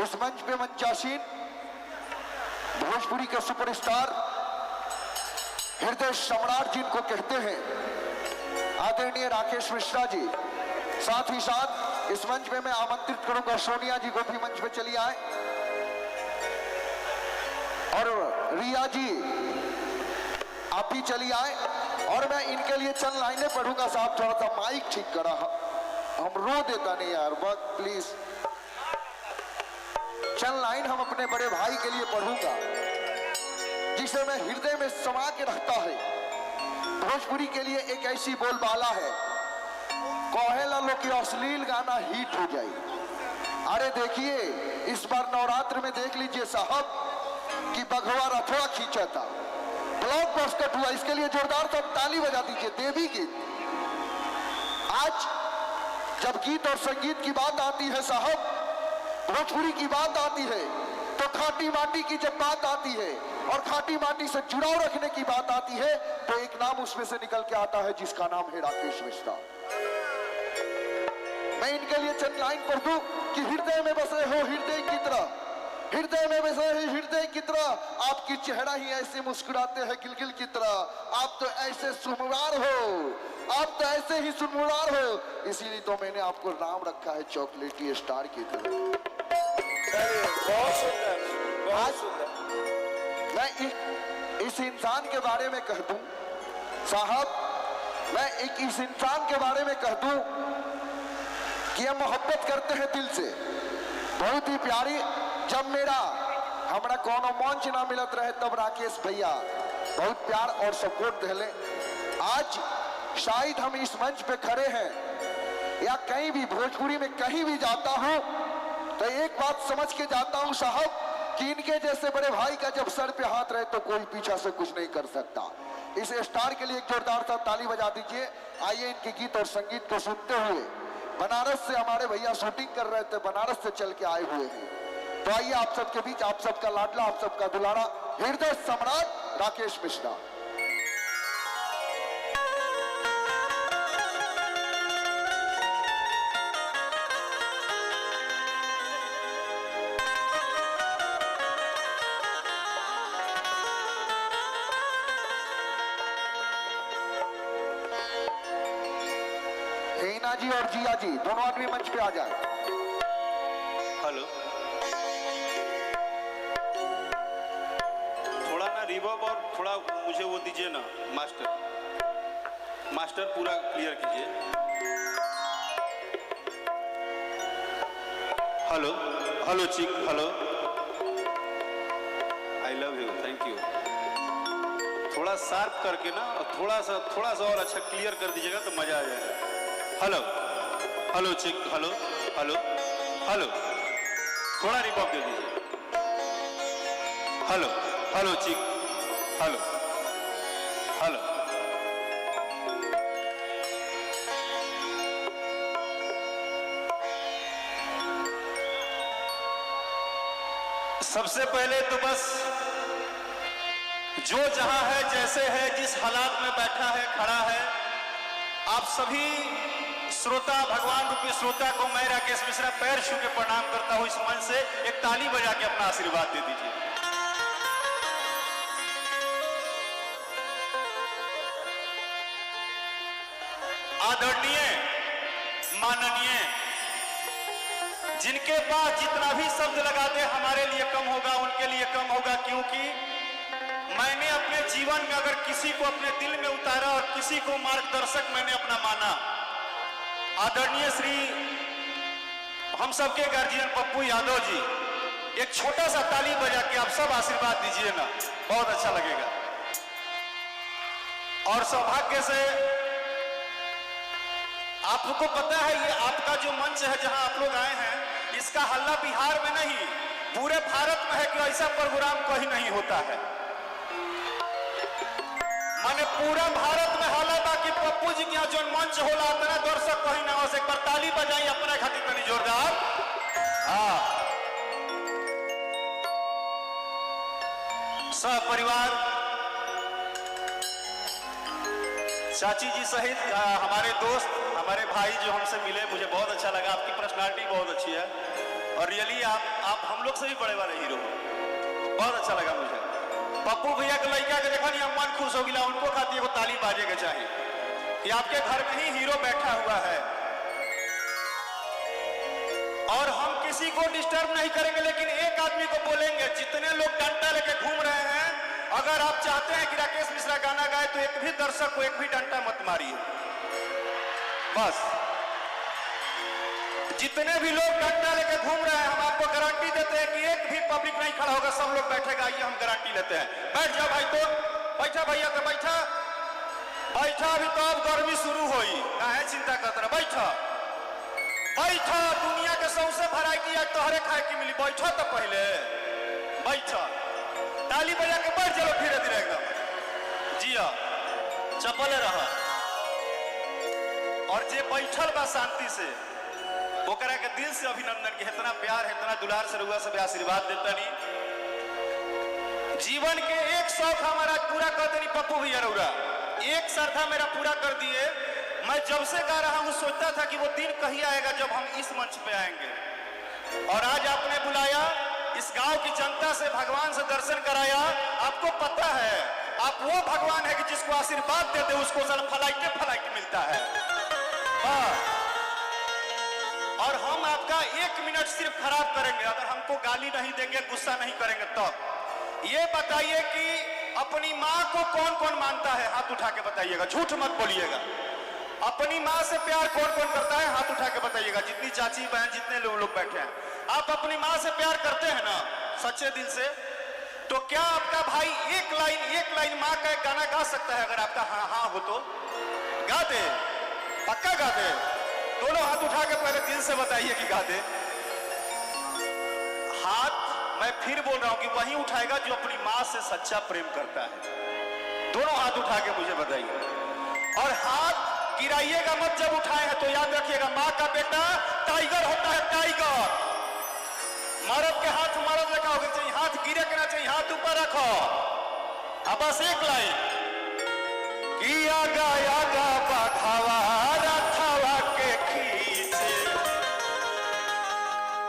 इस मंच पे मंचासीन भोजपुरी के सुपरस्टार हृदय सम्राट जिनको कहते हैं आदरणीय राकेश मिश्रा जी, साथ ही साथ इस मंच पे मैं आमंत्रित करूंगा सोनिया जी को भी मंच पे चली आए, और रिया जी आप भी चली आए। और मैं इनके लिए चंद लाइनें पढ़ूंगा। साहब थोड़ा सा माइक ठीक करा, हम रो देता नहीं यार, बहुत प्लीज। चंद लाइन हम अपने बड़े भाई के लिए पढ़ूंगा जिसे मैं हृदय में समा के रखता है। भोजपुरी के लिए एक ऐसी बोलबाला है, कहेला लो कि अश्लील गाना हिट हो जाए। अरे देखिए इस बार नवरात्र में देख लीजिए साहब कि बघवा रथवा खींचा था, ब्लॉकबस्टर हुआ। इसके लिए जोरदार सब ताली बजा दीजिए। देवी गीत, आज जब गीत और संगीत की बात आती है साहब, भोजपुरी की बात आती है, तो खाटी माटी की जब बात आती है और खाटी माटी से जुड़ाव रखने की बात आती है, तो एक नाम उसमें से निकल के आता है जिसका नाम है राकेश मिश्रा। मैं इनके लिए चंद लाइन पढ़ दूं कि हृदय में बसे हो हृदय की तरह, हृदय में बसे हो हृदय की तरह, आपकी चेहरा ही ऐसे मुस्कुराते हैं गिलगिल की तरह। आप तो ऐसे सुनवार हो, आप तो ऐसे ही सुनवार हो, इसीलिए तो मैंने आपको नाम रखा है चॉकलेटी स्टार की तरह। बहुत सुंदर, बहुत सुंदर। मैं इस इंसान के बारे में कह दूं साहब, मैं एक इस इंसान के बारे में कह दूं कि हम मोहब्बत करते हैं दिल से, बहुत ही प्यारी। जब हमारा कोनो मंच ना मिलत रहे तब राकेश भैया बहुत प्यार और सपोर्ट दिले। आज शायद हम इस मंच पे खड़े हैं या कहीं भी भोजपुरी में कहीं भी जाता हूं तो एक बात समझ के जाता हूं साहब कि इनके जैसे बड़े भाई का जब सर पे हाथ रहे तो कोई पीछा से कुछ नहीं कर सकता। इस स्टार के लिए एक जोरदार सा ताली बजा दीजिए। आइए इनके गीत और संगीत को सुनते हुए, बनारस से हमारे भैया शूटिंग कर रहे थे, बनारस से चल के आए हुए हैं, तो आइए आप सबके बीच आप सबका लाडला, आप सबका दुलारा हृदय सम्राट राकेश मिश्रा। हीना जी और जिया जी दोनों आदमी मंच पे आ जाए। हेलो, थोड़ा ना रिवर्ब और थोड़ा मुझे वो दीजिए ना मास्टर पूरा क्लियर कीजिए। हेलो हेलो चिक, hello, I love you, thank you. थोड़ा शार्प करके ना और थोड़ा सा और अच्छा क्लियर कर दीजिएगा तो मजा आ जाएगा। हेलो हेलो चिक, हेलो हेलो हेलो, थोड़ा रिवर्ब दे दीजिए। हेलो हेलो चिक, हेलो हेलो। सबसे पहले तो बस जो जहां है, जैसे है, जिस हालात में बैठा है, खड़ा है, आप सभी श्रोता, भगवान रूपी श्रोता को मैं राकेश मिश्रा पैर छू के प्रणाम करता हूं। इस मंच से एक ताली बजा के अपना आशीर्वाद दे दीजिए। आदरणीय, माननीय, जिनके पास जितना भी शब्द लगा दे हमारे लिए कम होगा, उनके लिए कम होगा, क्योंकि मैंने अपने जीवन में अगर किसी को अपने दिल में उतारा और किसी को मार्गदर्शक मैंने अपना माना, आदरणीय श्री हम सबके गार्जियन पप्पू यादव जी, एक छोटा सा ताली बजा के आप सब आशीर्वाद दीजिए ना, बहुत अच्छा लगेगा। और सौभाग्य से आपको पता है ये आपका जो मंच है जहां आप लोग आए हैं, इसका हल्ला बिहार में नहीं पूरे भारत में है कि ऐसा प्रोग्राम कहीं नहीं होता है। माने पूरा भारत में हल्ला बा कि पप्पू जी के यहाँ जो मंच होला उतना दर्शक कहीं ना हो। एक बार ताली बजाई अपने खातिर तनी जोरदार। हाँ, सब परिवार, चाची जी सहित हमारे दोस्त, हमारे भाई जो हमसे मिले, मुझे बहुत अच्छा लगा। आपकी पर्सनालिटी बहुत अच्छी है। और रियली आप हम लोग से भी बड़े वाले हीरो हो। बहुत अच्छा लगा मुझे। पप्पू भैया के लड़का के देखा नहीं, हम मन खुश हो गया। उनको खाती को ताली बाजे के चाहिए कि आपके घर में ही हीरो बैठा हुआ है। और हम किसी को डिस्टर्ब नहीं करेंगे, लेकिन एक आदमी को बोलेंगे, जितने लोग डंडा लेके घूम रहे हैं, अगर आप चाहते हैं कि राकेश मिश्रा गाना गाए तो एक भी दर्शक को एक भी डंडा मत मारिए। बस जितने भी लोग डंडा लेके घूम रहे हैं, हम आपको गारंटी देते हैं कि एक भी पब्लिक नहीं खड़ा होगा, सब लोग बैठेगा। आइए हम गारंटी लेते हैं। बैठ जाओ भाई, तो बैठा भैया, तो बैठा बैठा। अभी तो अब गर्मी शुरू हुई, काहे चिंता करते रहे, बैठा बैठा। दुनिया के सबसे वैरायटी आज तोहरे खाए की मिली। बैठा तो पहले बैठा, ताली बजा के बैठ जाओ धीरे धीरे एकदम। जिया चपले रहा। और जे बैठल बा शांति से, ओकरा के दिल से अभिनंदन कि इतना प्यार है, इतना दुलार से रुआ सब आशीर्वाद देता नहीं। जीवन के एक शौक हमारा पूरा कर देनी पप्पू भैया रउरा। एक श्रद्धा मेरा पूरा कर दिए। मैं जब से गा रहा हूं सोचता था कि वो दिन कहीं आएगा जब हम इस मंच पे आएंगे, और आज आपने बुलाया, इस गांव की जनता से भगवान से दर्शन कराया। आपको पता है आप वो भगवान है कि जिसको आशीर्वाद देते उसको फ्लाइट मिलता है। और हम आपका 1 मिनट सिर्फ खराब करेंगे अगर हमको गाली नहीं देंगे, गुस्सा नहीं करेंगे। तब ये बताइए कि अपनी माँ को कौन कौन मानता है? हाथ उठा के बताइएगा, झूठ मत बोलिएगा। अपनी माँ से प्यार कौन कौन करता है? हाथ उठा के बताइएगा। जितनी चाची बहन, जितने लोग बैठे हैं, आप अपनी माँ से प्यार करते हैं ना सच्चे दिल से? तो क्या आपका भाई एक लाइन माँ का एक गाना गा सकता है? अगर आपका हाँ हाँ हो तो गा दे, पक्का गा दे। दोनों हाथ उठा के पहले दिल से बताइए कि गा दे। हाथ मैं फिर बोल रहा हूं कि वही उठाएगा जो अपनी माँ से सच्चा प्रेम करता है। दोनों हाथ उठा के मुझे बताइए। और हाथ गिराइएगा मत जब उठाए हैं, तो याद रखिएगा माँ का बेटा टाइगर होता है, टाइगर। मर्द के हाथ मर्द रखा होगा चाहिए, हाथ गिरे के ना चाहिए, हाथ ऊपर रखो। अब बस एक लाइन कि आगा आगा बाघावा रथवा के खींचे,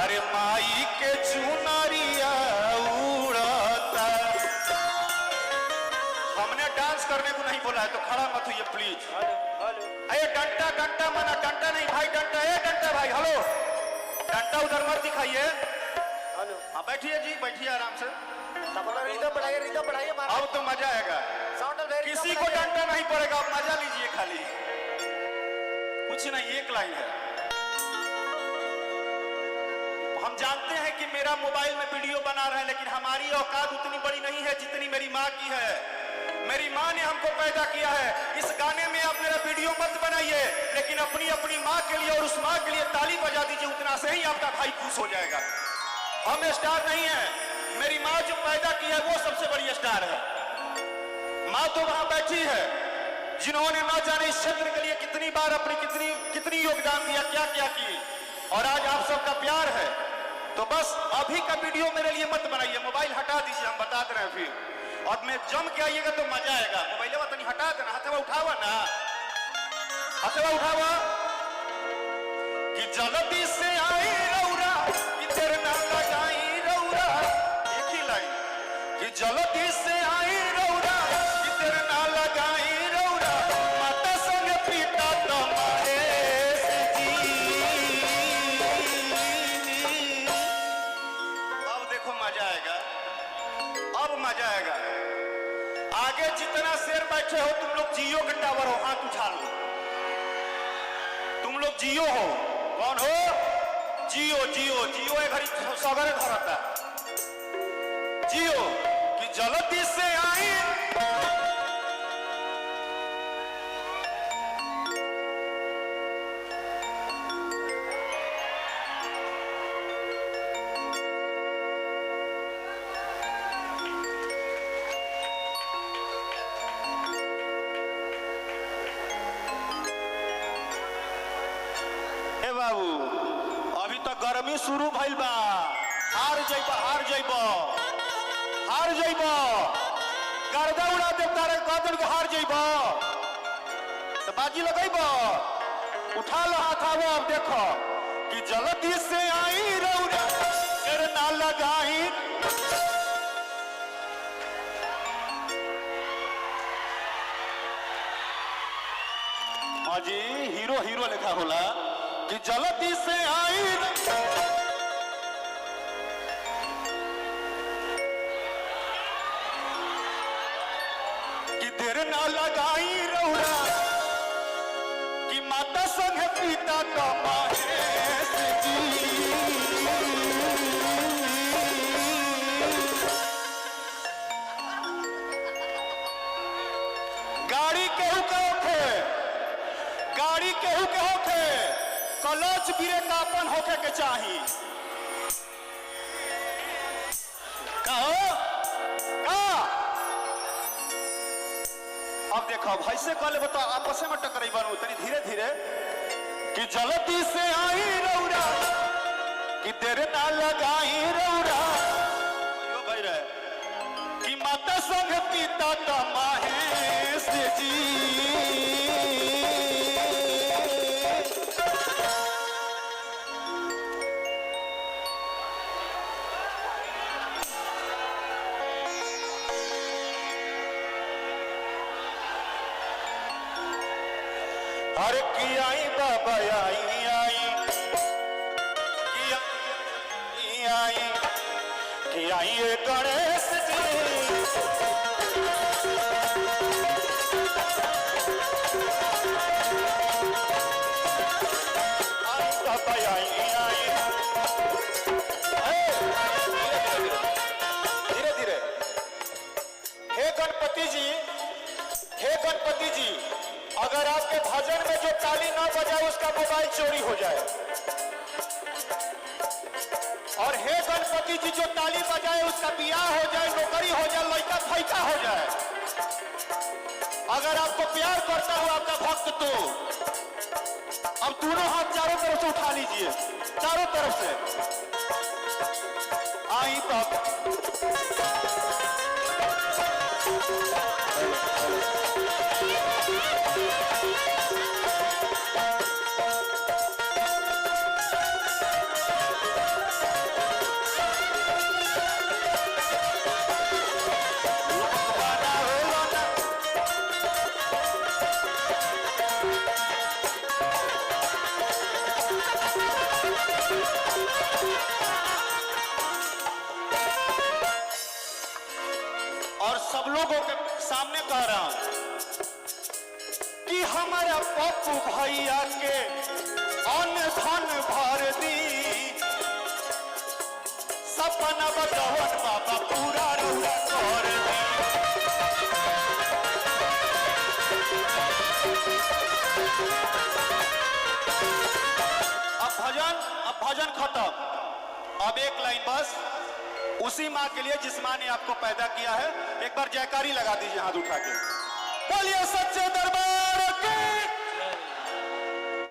अरे माई के चुनरिया उड़ता। हमने डांस करने को नहीं बोला है, तो खड़ा मत होइए प्लीज। अरे डंडा मना, डंडा नहीं भाई, डंडा है डंडा भाई। हेलो, डंडा उधर मत दिखाइए। हाँ बैठिए जी, बैठिए आराम से। रिदम बढ़ाइए। अब तो मजा आएगा। किसी को डंडा नहीं पड़ेगा, आप मजा लीजिए खाली। कुछ नहीं, एक लाइन है। हम जानते हैं कि मेरा मोबाइल में वीडियो बना रहे हैं, लेकिन हमारी औकात उतनी बड़ी नहीं है जितनी मेरी माँ की है। मेरी माँ ने हमको पैदा किया है। इस गाने में आप मेरा वीडियो मत बनाइए, लेकिन अपनी माँ के लिए और उस माँ के लिए ताली बजा दीजिए। उतना से ही आपका भाई खुश हो जाएगा। हम स्टार नहीं है, मेरी माँ जो पैदा की है वो सबसे बड़ी स्टार है। माँ तो वहां बैठी है, जिन्होंने ना जाने इस क्षेत्र के लिए कितनी बार अपनी कितनी योगदान दिया, क्या क्या की। और आज आप सबका प्यार है। तो बस अभी का वीडियो मेरे लिए मत बनाइए, मोबाइल हटा दीजिए, हम बता दे रहे हैं फिर। और मैं जम के आइएगा तो मजा आएगा। मोबाइल नहीं हटा देना, हथवा उठावा ना, हथवा उठावा। कि जल्दी से आई रौरा, इधर ना लगाई रौरा। एक ही लाइन कि जल्दी से आई रौरा, इधर ना लगाई रौरा। माता संग पिता तो महेश जी। अब देखो मजा आएगा, अब मजा आएगा। आगे जितना शेर बैठे हो तुम लोग जियो के टावर हो, हाथ उठा लो। तुम लोग जियो हो। कौन हो? जियो जियो जियो एक घड़ी सगरे धरता। जियो कि जल्दी से आई। बाबू अभी तो गर्मी शुरू भइल बा। हार जइब गर्दा उड़ा दे तारे कहदन के हार जइब तो बाजी लगइब। उठा लो हाथ। अब देखो कि जल्दी से आई रौरा कर ना लगाई। हाँ जी, हीरो हीरो लिखा होला कि जल्दी से आई कि देर ना लगाई रौरा कि माता संग पिता का महेश जी। गाड़ी केहू के होखे, गाड़ी केहू के होखे, क्लच ब्रेक अपन होखे के चाही। कहो का अब देखो भाई से कहले बता आपस में टकराई बनू तनी धीरे धीरे कि जल्दी से आई रौरा कि देर ना लगाई रौरा यो भाई रहे कि माता संग पिता का महेश जी। अरे की आई बाबा आई आई की आई ये गणेश जी। आई बाबा आई धीरे धीरे। हे गणपति जी, हे गणपति जी, अगर आपके भजन में जो ताली ना बजाए उसका मोबाइल चोरी हो जाए, और हे गणपति जी जो ताली बजाए उसका बियाह हो जाए, नौकरी हो जाए, लड़का फैका हो जाए। अगर आपको प्यार करता हो आपका भक्त तो अब दोनों हाथ चारों तरफ से उठा लीजिए, चारों तरफ से। आई तब और सब लोगों के सामने कह रहा हूं कि हमारा पप्पू भैया के अन्न धन भर दी, सपना बजवन बाबा पूरा रौरा कर दी। अब भजन खत्म, अब एक लाइन बस उसी माँ के लिए जिस माँ ने आपको पैदा किया है। एक बार जयकारी लगा दीजिए हाथ उठा के, बोलिए सच्चे दरबार।